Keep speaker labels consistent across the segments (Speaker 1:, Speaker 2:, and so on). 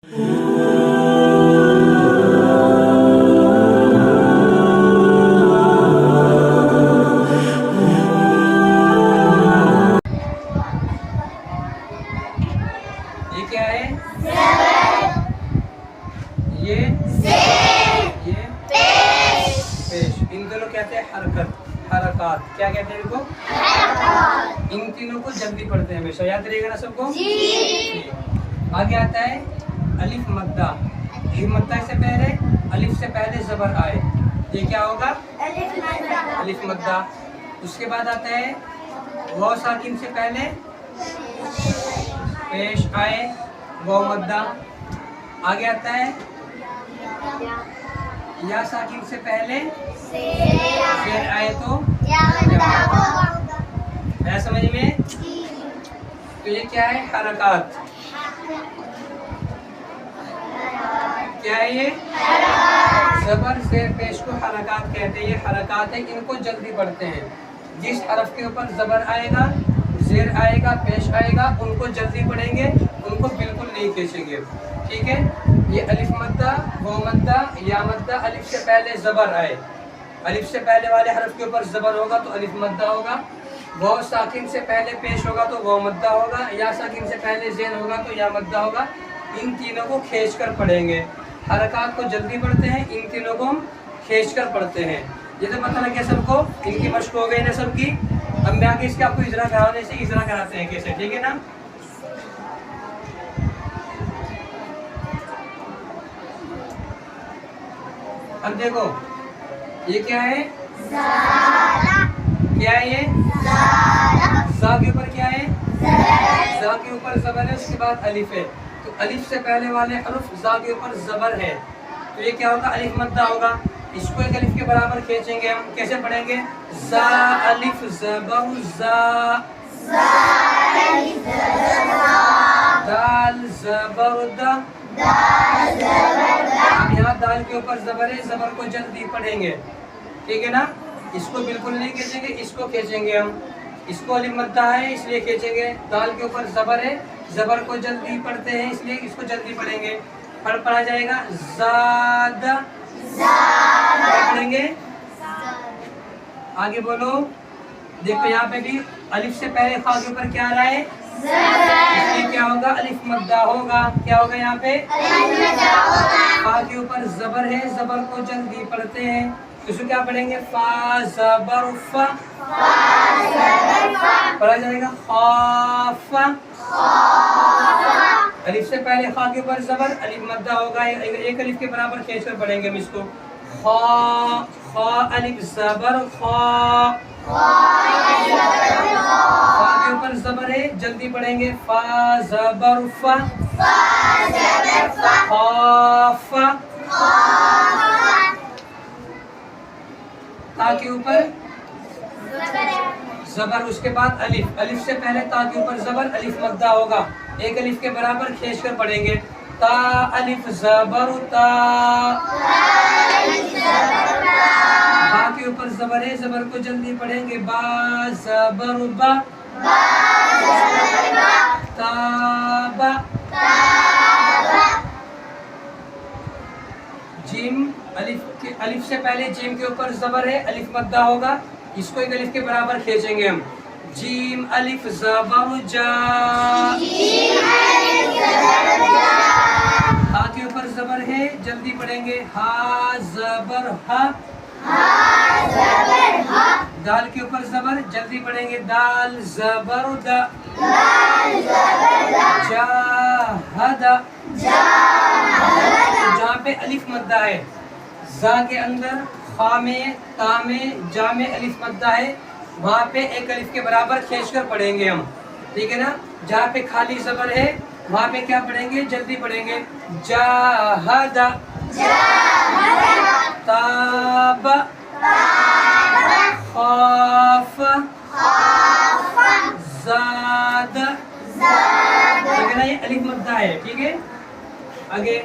Speaker 1: ये क्या है? ये पेश। इन दोनों कहते हैं हरकत। क्या कहते हैं इनको? इन तीनों को जल्दी पढ़ते हैं हमेशा, याद रहेगा ना सबको? जी। आगे आता है अलिफ मद्दा। अलिफ मद्दा से पहले, अलिफ से पहले जबर आए, ये क्या होगा? अलिफ मद्दा। उसके बाद आता है वाव साकिन से पहले पेश आए, वाव मद्दा। आगे आता है या साकिन से पहले शेर आए तो है, समझ में? तो ये क्या है? हरकत। क्या है ये? जबर शेर पेश को हरकत कहते हैं। ये हरकत है, इनको जल्दी पढ़ते हैं। जिस हरफ के ऊपर जबर आएगा, शेर आएगा, पेश आएगा, उनको जल्दी पढ़ेंगे, उनको बिल्कुल नहीं खींचेंगे। ठीक है? ये अलिफ मद्दा, वाव मद्दा, या मद्दा। अलिफ से पहले जबर आए, अलिफ से पहले वाले हरफ के ऊपर जबर होगा तो अलिफ मद्दा होगा। वाव साकिन से पहले पेश होगा तो वाव मद्दा होगा। या साकिन से पहले जेर होगा तो या मद्दा होगा। इन तीनों को खींच कर पढ़ेंगे। हरकत को जल्दी पढ़ते हैं, इन तीनों को हम खींच कर पढ़ते हैं। ये तो पता लग गया सबको, इनकी मशक हो गई ना सबकी। अब मैं आगे इसके आपको इजरा कराने से इजरा कराते हैं कैसे, ठीक है ना? अब देखो ये क्या है? क्या है ये? ज़ा के ऊपर क्या है? ज़ा के ऊपर ज़बर है, उसके बाद अलिफ है। तो अलिफ से पहले वाले हरुफ ज़ा के ऊपर ज़बर है, तो ये क्या होगा? अलिफ मद्दा होगा। इसको एक अलिफ के बराबर खींचेंगे हम। कैसे पढ़ेंगे? ज़ा अलिफ ज़बर ज़ा, दाल ज़बर दा। अब यहाँ दाल के ऊपर जबर है, जबर को जल्दी पढ़ेंगे, ठीक है ना? इसको बिल्कुल नहीं खींचेंगे, इसको खींचेंगे हम। इसको अलिफ मद्दा है इसलिए खींचेंगे। दाल के ऊपर जबर है, जबर को जल्दी पढ़ते हैं इसलिए इसको जल्दी पढ़ेंगे। पढ़ा जाएगा ज़ादा। पढ़ेंगे आगे बोलो। देखो यहाँ पे भी अलिफ से पहले खा के ऊपर क्या आ रहा है? इसलिए क्या होगा? अलिफ मद्दा होगा। क्या होगा यहाँ पे? फा के ऊपर जबर है, जबर को जल्दी पढ़ते हैं, इसको क्या पढ़ेंगे? फा जबर फा। पढ़ा जाएगा खौफा। अलिफ से पहले खा के ऊपर जबर, अलिफ मद्दा होगा, एक अलिफ के बराबर खींच कर पढ़ेंगे हम इसको। खा अलिफ जबर खा। फा के ऊपर जबर है, जल्दी पढ़ेंगे। फा जबर फा। खौफा। ता के ऊपर जबर, उसके बाद अलिफ। अलिफ से पहले ता के ऊपर जबर, अलिफ मद्दा होगा, एक अलिफ के बराबर खींच कर पढ़ेंगे। ता अलिफ जबर ता। बा के ऊपर जबर है, जबर को जल्दी पढ़ेंगे। बा जबर बा। ताबा। जीम अलिफ से पहले जीम के ऊपर जबर है, अलिफ मद्दा होगा, इसको एक अलिफ के बराबर खींचेंगे हम। जीम अलिफ जबर जा। हा के ऊपर जबर है, जल्दी पढ़ेंगे। हा जबर हा। दाल के ऊपर जबर, जल्दी पढ़ेंगे। दाल जबर दा। जाहदा। जहाँ पे अलिफ मद्दा है, जा के अंदर, खा में, ता में, जा में अलिफ मद्दा है, वहाँ पे एक अलिफ के बराबर खींच कर पढ़ेंगे हम, ठीक है ना? जहाँ पे खाली जबर है वहाँ पे क्या पढ़ेंगे? जल्दी पढ़ेंगे। जाहदा। ताबा। खौफा। ज़ादा। ठीक है ना? ये अलिफ मद्दा है, ठीक है? आगे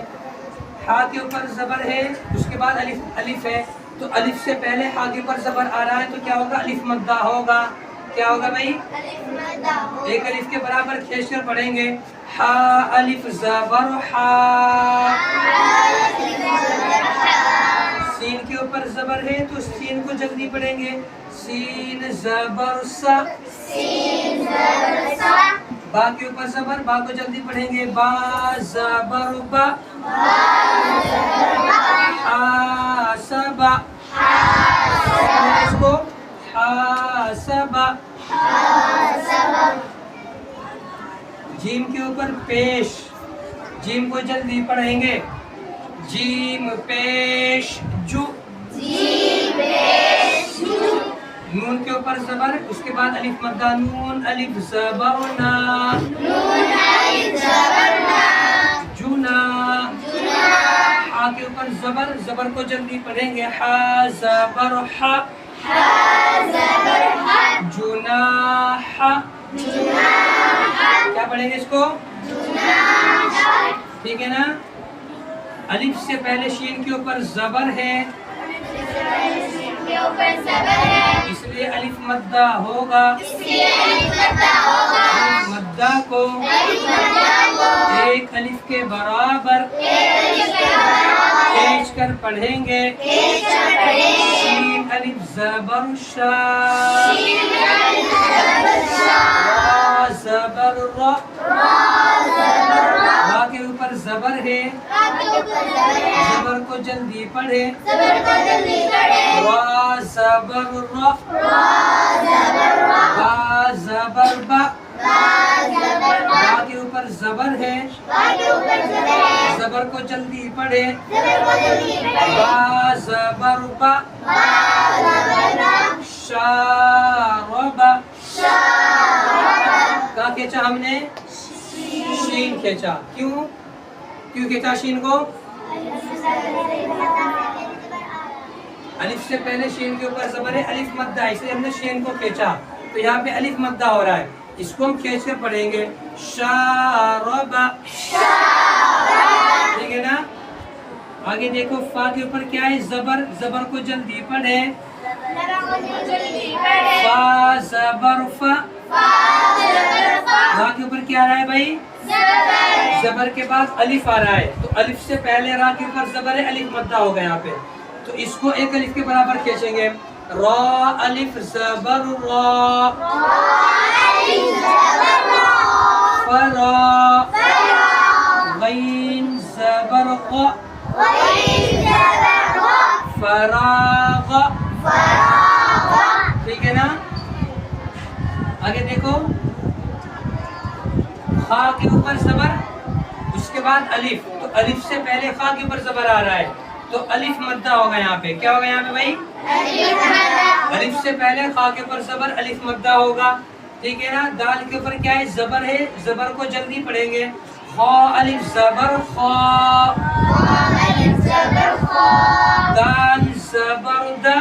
Speaker 1: हा के ऊपर जबर है, उसके बाद अलिफ है, तो अलिफ से पहले हा के ऊपर जबर आ रहा है तो क्या होगा? अलिफ मद्दा होगा। क्या होगा भाई, एक अलिफ के बराबर खींच कर पढ़ेंगे। हा अलिफ ज़बर हा, सीन के ऊपर जबर है तो सीन को जल्दी पढ़ेंगे। सीन ज़बर सा, बा के ऊपर जबर, बा को जल्दी पढ़ेंगे। बा ज़बर बा, हासबा, इसको हासबा। जीम के ऊपर पेश, जीम को जल्दी पढ़ेंगे। जीम पेश जू, नून के ऊपर जबर, उसके बाद अलिफ मद्दा नून, अलिफ ज़बर ना, जुना। हा के ऊपर जबर, जबर को जल्दी पढ़ेंगे। हा ज़बर हा, जुनाहा, क्या पढ़ेंगे इसको, ठीक है ना। अलिफ से पहले शीन के ऊपर जबर है, इसलिए अलिफ मद्दा होगा। मद्दा को एक अलिफ के बराबर खींच कर पढ़ेंगे। शीन अलिफ ज़बर शा, रा ज़बर रा, रा के ऊपर जबर है, जबर को जल्दी पढ़े। रा ज़बर रा, बा ज़बर बा, बा के ऊपर जबर है, जबर को जल्दी पढ़े। बा ज़बर बा, शारबा, कहाँ खींचा हमने, शीन खींचा। क्यों खींचा शीन को, अलिफ से पहले शीन के ऊपर जबर है, अलिफ मद्दा है, इसलिए हमने शीन को खींचा। तो यहाँ पे अलिफ मद्दा हो रहा है, इसको हम खींच कर पढ़ेंगे। शारबा, ठीक है ना। आगे देखो, फा के ऊपर क्या है, जबर, जबर को जल्दी पढ़े। फा ज़बर फा, रा के ऊपर क्या आ रहा है भाई, जबर के बाद अलिफ आ रहा है, तो अलिफ से पहले रा के ऊपर जबर है, अलिफ मद्दा होगा यहाँ पे, तो इसको एक अलिफ के बराबर खींचेंगे। रा अलिफ ज़बर रा, फरा, गैन ज़बर ग, फराग, ठीक है ना। आगे देखो, खा के ऊपर जबर, उसके बाद अलिफ, तो अलिफ से पहले खा के ऊपर जबर आ रहा है, तो अलिफ मद्दा होगा यहाँ पे। क्या होगा यहाँ पे भाई, अलिफ से पहले खा के ऊपर जबर, अलिफ मद्दा होगा, ठीक है ना। दाल के ऊपर क्या है, जबर है, जबर को जल्दी पढ़ेंगे। खा अलिफ जबर खा, दाल जबर दा,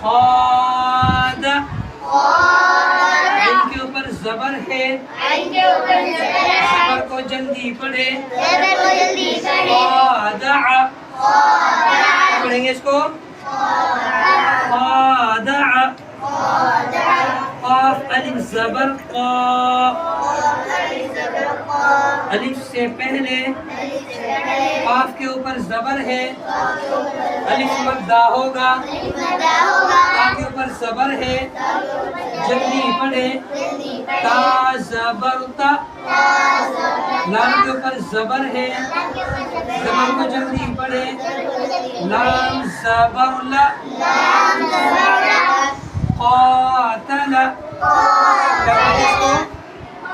Speaker 1: खाद, आइन के ऊपर जबर है, जबर को जल्दी पढ़े। खादा, पढ़ेंगे इसको। खादा, काफ अलिफ जबर का, अलिफ से पहले काफ के ऊपर जबर है, अलिफ मद्दा होगा, ता के ऊपर जबर है, जल्दी पढ़े। ता जबर ता, लाम के ऊपर जबर है, जबर को जल्दी पढ़े। लाम जबर ला, क़ातला,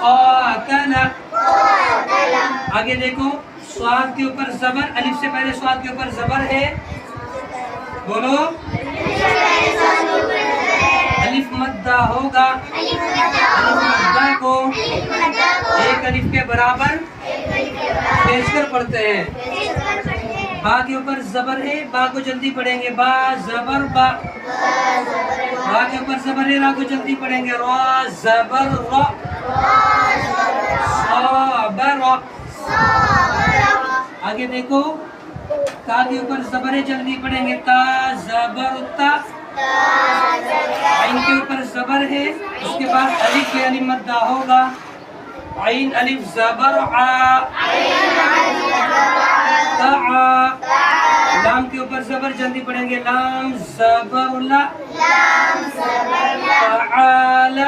Speaker 1: क़ातला। आगे देखो, स्वाद के ऊपर जबर, अलिफ से पहले स्वाद के ऊपर जबर है, बोलो। अलिफ मद्दा होगा, अलिफ मद्दा को एक अलिफ के बराबर खींच कर पढ़ते हैं। बा के ऊपर जबर है, बा को जल्दी पढ़ेंगे। बा जबर बा, रा के ऊपर जबर है, रा को जल्दी पढ़ेंगे। रा जबर रा, साबर। आगे देखो, ता के ऊपर जबर है, जल्दी पढ़ेंगे। ता जबर ता, عین کے اوپر زبر ہے، اس کے بعد الف یعنی مدہ ہوگا، عین الف زبر ع، تع، لام کے اوپر زبر جلدی پڑھیں گے، لام زبر لا، تعال،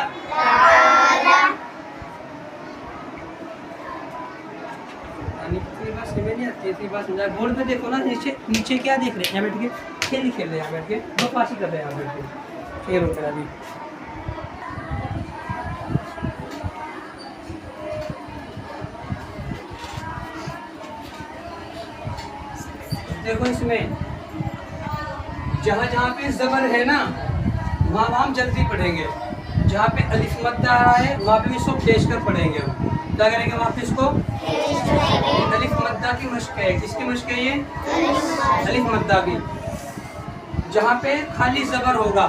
Speaker 1: بورڈ پہ دیکھو نا، نیچے کیا دیکھ رہے ہیں؟ یہاں بیٹھ کے کھیل کھیل رہے ہیں، یہاں بیٹھ کے بکواسی کر رہے ہیں، یہاں بیٹھ کے کھیل ہوتا ہے ابھی۔ دیکھو اس میں جہاں جہاں پہ زبر ہے نا وہاں ہم جلدی پڑھیں گے، جہاں پہ الف مدہ آ رہا ہے وہاں پہ اس کو کھینچ کر پڑھیں گے، ہم کیا کریں گے؟ وہاں پہ اس کو الف مدہ کی مشق ہے، کس کی مشق ہے یہ؟ الف مدہ کی۔ جہاں پہ خالی زبر ہوگا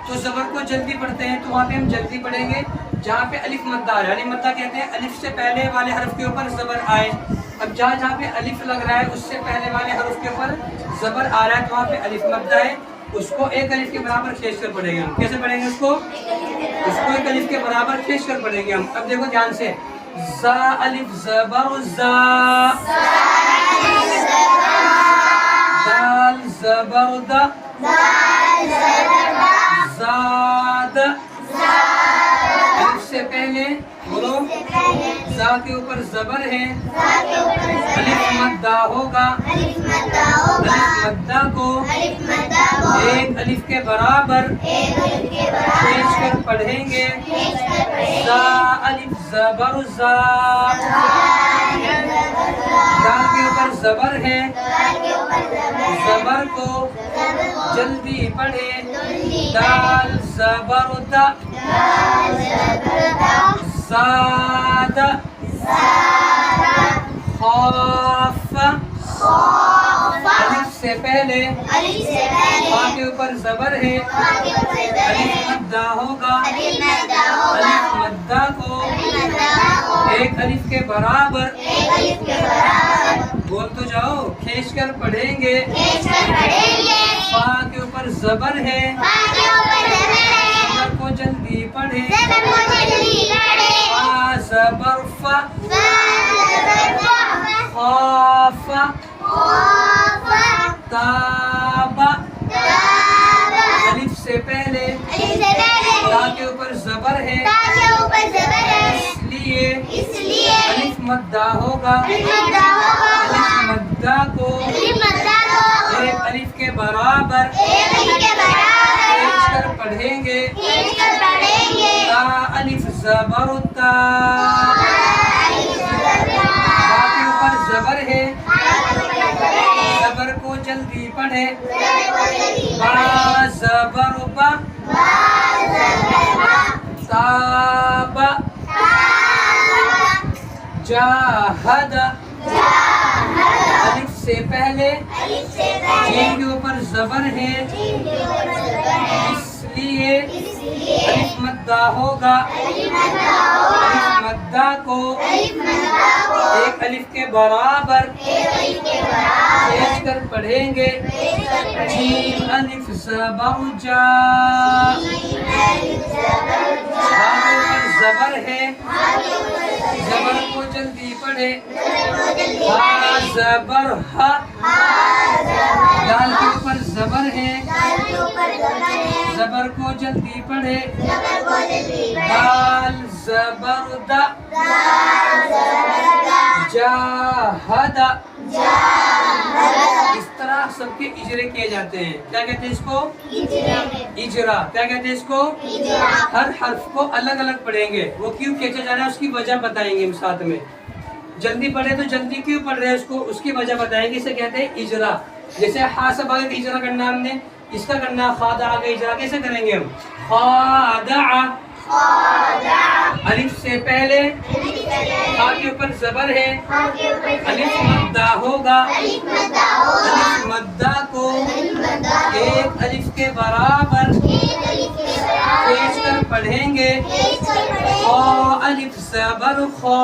Speaker 1: تو زبر کو جلدی پڑھتے ہیں، تو وہاں پہ ہم جلدی پڑھیں گے۔ جہاں پہ الف مدہ آ رہا ہے، الف مدہ کہتے ہیں الف سے پہلے والے حرف کے اوپر زبر آئے، اب جہاں جہاں پہ الف لگ رہا ہے اس سے پہلے والے حرف کے اوپر زبر آ رہا ہے تو وہاں پہ الف مدہ ہے، اس کو ایک الف کے برابر کھینچ کر پڑھیں گے ہم۔ کیسے پڑھیں گے اس کو ایک الف کے برابر کھینچ کر پڑھیں گے ہم۔ اب دیکھو دھیان سے، زا الف زبر زا، دال زبر دا، زاد، الف سے پہلے بولو، زا کے اوپر زبر ہے، الف مدہ ہوگا، الف مدہ کو ایک الف کے برابر کھینچ کر پڑھیں گے، زا الف زبر زا، دال کے اوپر زبر ہے، زبر کو جلدی پڑھے، دال زبر دا، زاد، خوف، الف سے پہلے خا کے اوپر زبر ہے، الف مدہ ہوگا، الف مدہ کو ایک الف کے برابر بول تو جاؤ کھینچ کر پڑھیں گے، فا کے اوپر زبر ہے، زبر کو جلدی پڑھے، فا زبر فا، خوف، تاب، الف سے پہلے تا کے اوپر زبر ہے، اس لیے الف مدہ ہوگا، الف مدہ کو ایک الف کے برابر کھینچ کر پڑھیں گے، تا الف زبر تا، تا کے اوپر زبر ہے، زبر کو جلدی پڑھے، با زبر با، تاب، جاہد، الف سے پہلے جیم کے اوپر زبر ہے، اس لیے الف مدہ ہوگا، الف مدہ کو ایک الف کے برابر کھینچ کر پڑھیں گے، جیم الف زبر جا، زبر ہے، زبر کو جلدی پڑھے، ہا زبر ہا، دال کے اوپر زبر ہے، زبر کو جلدی پڑھے، دال زبر دا، جاہد، اس طرح سب کے اجرے کیے جاتے ہیں۔ کیا کہتے ہیں اس کو؟ اجرا۔ کیا کہتے ہیں اس کو؟ ہر حرف کو الگ الگ پڑھیں گے، وہ کیوں کھینچا جا رہا ہے اس کی وجہ بتائیں گے ہم ساتھ میں۔ جلدی پڑھے تو جلدی کیوں پڑھ رہے ہیں اس کی وجہ بتائیں گے، اسے کہتے ہیں اجرا۔ جیسے ہا سے آگے اجرا کرنا ہم نے، اس کا کرنا خادا آگے اجرا کیسے کریں گے ہم؟ خادع، الف سے پہلے خا کے اوپر زبر ہے، الف مدہ ہوگا، الف مدہ کو ایک الف کے برابر کھینچ کر پڑھیں گے، خا الف زبر خا،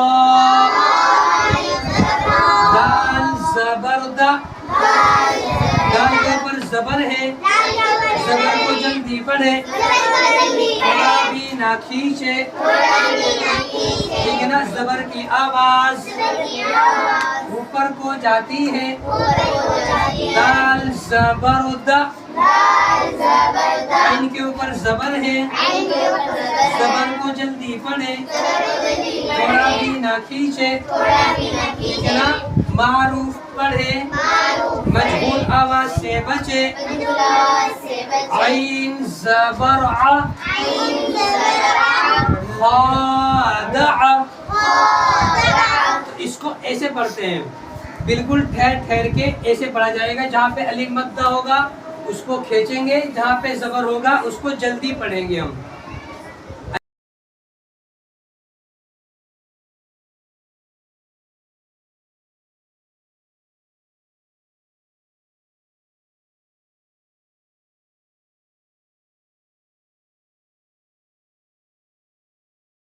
Speaker 1: دال زبر دا، دال کے اوپر زبر ہے، زبر पढ़े, थोड़ा भी ना खींचे, ठीक है ना। जबर की आवाज ऊपर को जाती है, दाल जबर द, आइन के ऊपर जबर है, जबर को जल्दी पढ़े, थोड़ा भी ना खींचे, ठीक है ना। मारूफ पढ़े, मजबूर आवाज से बचे, आइन जबर आ, खादअ। तो इसको ऐसे पढ़ते हैं, बिल्कुल ठहर ठहर के ऐसे पढ़ा जाएगा। जहाँ पे अलिफ मद्दा होगा उसको खींचेंगे, जहाँ पे जबर होगा उसको जल्दी पढ़ेंगे हम।